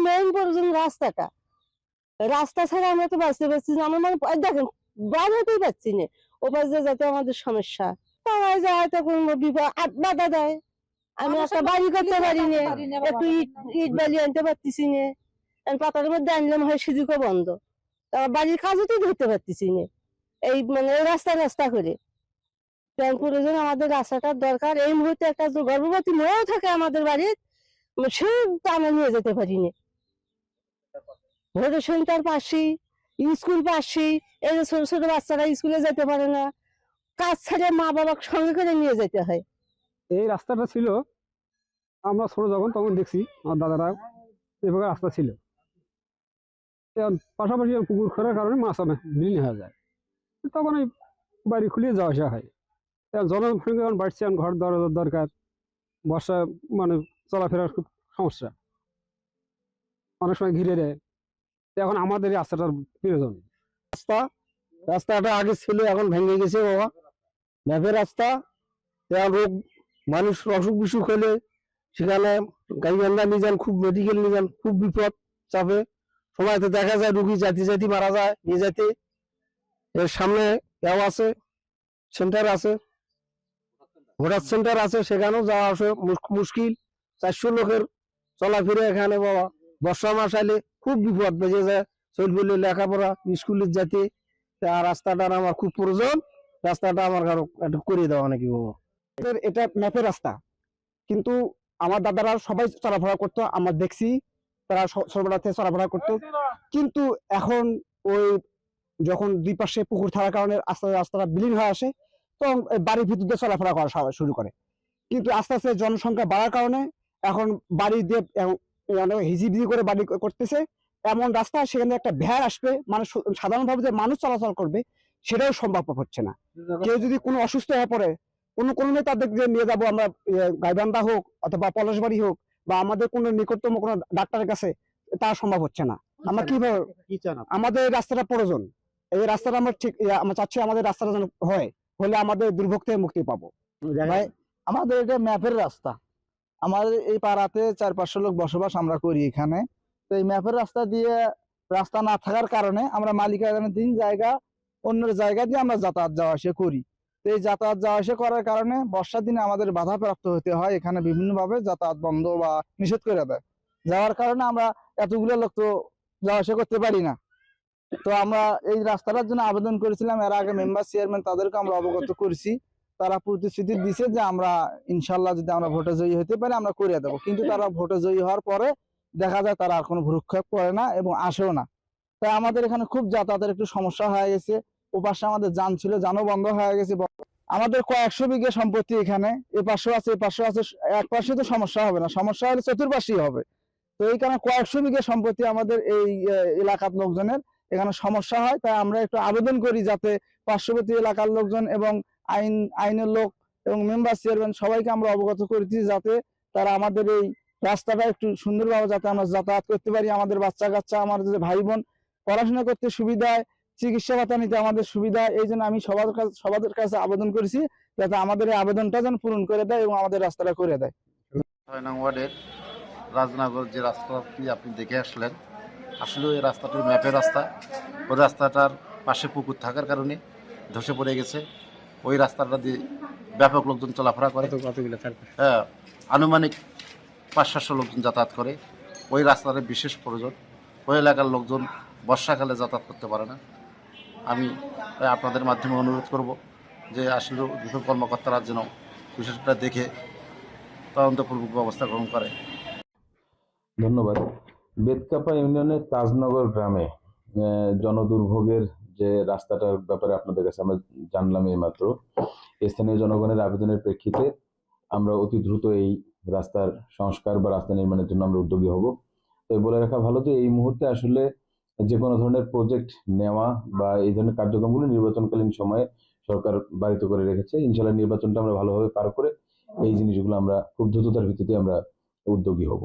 Main প্রয়োজন রাস্তাটা। রাস্তা ছাড়া আমরা তো বাঁচতে পারছি না। আমার মানে দেখেন বার হতেই পারছি না। ওপার যে যাতে আমাদের সমস্যা। তারা যায় তখন বিপদ বাধা দেয়। আমি একটা বাড়ি করতে পারি না, একটু ইট বালি আনতে পারতেছি না। পাতার মধ্যে আনলাম হয় সিঁড়িও বন্ধ। বাড়ির কাজও তো ধরতে পারতেছি না। এই মানে রাস্তা রাস্তা করে প্রয়োজন আমাদের রাস্তাটার দরকার। এই মুহূর্তে একটা গর্ভবতী মেয়েও থাকে আমাদের বাড়ির, সে আমরা নিয়ে যেতে পারি না। ভোটের সেন্টার পাশেই, স্কুল পাশেই, এই যে ছোট ছোট বাচ্চারা স্কুলে যেতে পারে না, কাজ ছাড়ে মা বাবার সঙ্গে করে নিয়ে যেতে হয়। এই রাস্তাটা ছিল, আমরা ছোট যখন তখন দেখছি আমার দাদারা এভাবে রাস্তা ছিল। পাশাপাশি পুকুর খোঁড়ার কারণে মাছ বিলীন হয়ে যায়, তখন এই বাড়ি খুলিয়ে যাওয়া আসা হয়। জনসংখ্যা যখন বাড়ছে, ঘর দরজার দরকার, বর্ষা মানে চলাফেরার খুব সমস্যা, অনেক সময় ঘিরে দেয়। এখন আমাদের এই রাস্তাটার প্রয়োজন। রাস্তাটা আগে ছিল, এখন ভেঙে গেছে বাবা। ম্যাপের রাস্তা, রোগ মানুষ অসুখ বিসুখ হলে সেখানে গাইবান্ধা নিয়ে যান, খুব মেডিকেল নিয়ে যান, খুব বিপদ চাপে। সময়তে দেখা যায় রুগী জাতি মারা যায় নিয়ে যেতে। এর সামনে আছে, সেন্টার আছে, ভোটার সেন্টার আছে, সেখানেও যাওয়া আসে মুশকিল। 400 লোকের চলাফেরা এখানে বাবা। বর্ষা মাস আইলে খুব বিপদ বেজে যায়, চলবলে লেখাপড়া স্কুলে যেতে। রাস্তাটার আমার খুব প্রয়োজন, রাস্তাটা আমার কারো একটু করে দেওয়া নাকি বাবা। এটা ম্যাপের রাস্তা, কিন্তু আমার দাদারা সবাই চলাফেরা করতো, আমরা দেখছি তারা ছোটবেলাতে চলাফেরা করতো। কিন্তু এখন ওই যখন দুই পাশে পুকুর থাকার কারণে রাস্তাটা বিলীন হয়ে আসে, তখন বাড়ির ভিতর দিয়ে চলাফেরা করা শুরু করে। কিন্তু আস্তে আস্তে জনসংখ্যা বাড়ার কারণে এখন বাড়ি দিয়ে হিজিবিজি করে বাড়ি করতেছে। এমন রাস্তা, সেখানে একটা ভ্যান আসবে, মানে সাধারণভাবে যে মানুষ চলাচল করবে সেটাও সম্ভব হচ্ছে না। কেউ যদি কোনো অসুস্থ হয়ে পড়ে, কোনো তাদের নিয়ে যাবো আমরা, গাইবান্ধা হোক অথবা পলাশবাড়ি হোক, বা আমাদের কোনো নিকটতম কোনো ডাক্তারের কাছে, তা সম্ভব হচ্ছে না। আমরা কিভাবে, আমাদের রাস্তাটা প্রয়োজন। এই রাস্তাটা আমরা ঠিক আমরা চাচ্ছি আমাদের রাস্তাটা যেন হলে আমাদের দুর্ভোগ থেকে মুক্তি পাবো। ভাই, আমাদের এটা ম্যাপের রাস্তা। আমাদের এই পাড়াতে 400-500 লোক বসবাস আমরা করি এখানে। তো এই ম্যাপের রাস্তা দিয়ে, রাস্তা না থাকার কারণে আমরা মালিকানাধীন দিন জায়গা অন্য জায়গা দিয়ে আমরা যাতায়াত যাওয়া আসা করি। তো এই যাতায়াত যাওয়া আসা করার কারণে বর্ষার দিনে আমাদের বাধাপ্রাপ্ত হতে হয়। এখানে বিভিন্নভাবে যাতায়াত বন্ধ বা নিষেধ করে দেয়, যাওয়ার কারণে আমরা এতগুলো লোক তো যাওয়া আসা করতে পারি না। তো আমরা এই রাস্তাটার জন্য আবেদন করেছিলাম এর আগে, মেম্বার চেয়ারম্যান তাদেরকে আমরা অবগত করেছি। তারা প্রতিশ্রুতি দিছে যে আমরা ইনশাল্লাহ যদি আমরা ভোটে জয়ী হতে পারি আমরা করে দেবো। কিন্তু তারা ভোটে জয়ী হওয়ার পরে দেখা যায় তারা আর কোনো ভ্রুক্ষেপ করে না এবং আসেও না। তাই আমাদের এখানে খুব যাতায়াতের একটু সমস্যা হয়ে গেছে। ওপাশে আমাদের যান ছিল, যানও বন্ধ হয়ে গেছে। আমাদের কয়েকশো বিঘা সম্পত্তি এখানে, এ পাশেও আছে, এ পাশেও আছে। এক পাশে তো সমস্যা হবে না, সমস্যা হলে চতুর্পাশেই হবে। তো এই কারণে কয়েকশো বিঘা সম্পত্তি আমাদের এই এলাকার লোকজনের এখানে সমস্যা হয়। তাই আমরা একটু আবেদন করি যাতে পার্শ্ববর্তী এলাকার লোকজন এবং আইনের লোক এবং মেম্বার চেয়ারম্যান সবাইকে আমরা অবগত করেছি, যাতে তারা আমাদের এই রাস্তাটা একটু সুন্দরভাবে যাতে আমরা যাতায়াত করতে পারি। আমাদের বাচ্চা কাচ্চা, আমাদের যে ভাই বোন পড়াশোনা করতে সুবিধায়, চিকিৎসা ভাতা নিতে আমাদের সুবিধা। এই জন্য আমি সবার কাছে আবেদন করেছি যাতে আমাদের এই আবেদনটা যেন পূরণ করে দেয় এবং আমাদের রাস্তাটা করে দেয়। 6 নং ওয়ার্ডের রাজনগর যে রাস্তাটি আপনি দেখে আসলেন, আসলে এই রাস্তাটি ম্যাপের রাস্তা। ওই রাস্তাটার পাশে পুকুর থাকার কারণে ধসে পড়ে গেছে। ওই রাস্তাটা দিয়ে ব্যাপক লোকজন চলাফেরা করে। হ্যাঁ, আনুমানিক 500-700 লোকজন যাতায়াত করে। ওই রাস্তাটা বিশেষ প্রয়োজন। ওই এলাকার লোকজন বর্ষাকালে যাতায়াত করতে পারে না। আমি আপনাদের মাধ্যমে অনুরোধ করব যে আসলে দুজন কর্মকর্তারা যেন বিষয়টা দেখে তদন্তপূর্বক ব্যবস্থা গ্রহণ করে। ধন্যবাদ। বেতকাপা ইউনিয়নের তাজনগর গ্রামে জনদুর্ভোগের যে রাস্তাটার ব্যাপারে আপনাদের কাছে আমরা জানলাম এইমাত্র। স্থানীয় জনগণের আবেদনের প্রেক্ষিতে আমরা অতি দ্রুত এই রাস্তার সংস্কার বা রাস্তা নির্মাণের জন্য আমরা উদ্যোগী হব। তো বলে রাখা ভালো যে এই মুহূর্তে আসলে যে কোনো ধরনের প্রজেক্ট নেওয়া বা এই ধরনের কার্যক্রমগুলো নির্বাচনকালীন সময়ে সরকার বারিত করে রেখেছে। ইনশাল্লাহ নির্বাচনটা আমরা ভালোভাবে পার করে এই জিনিসগুলো আমরা খুব দ্রুততার ভিত্তিতে আমরা উদ্যোগী হব।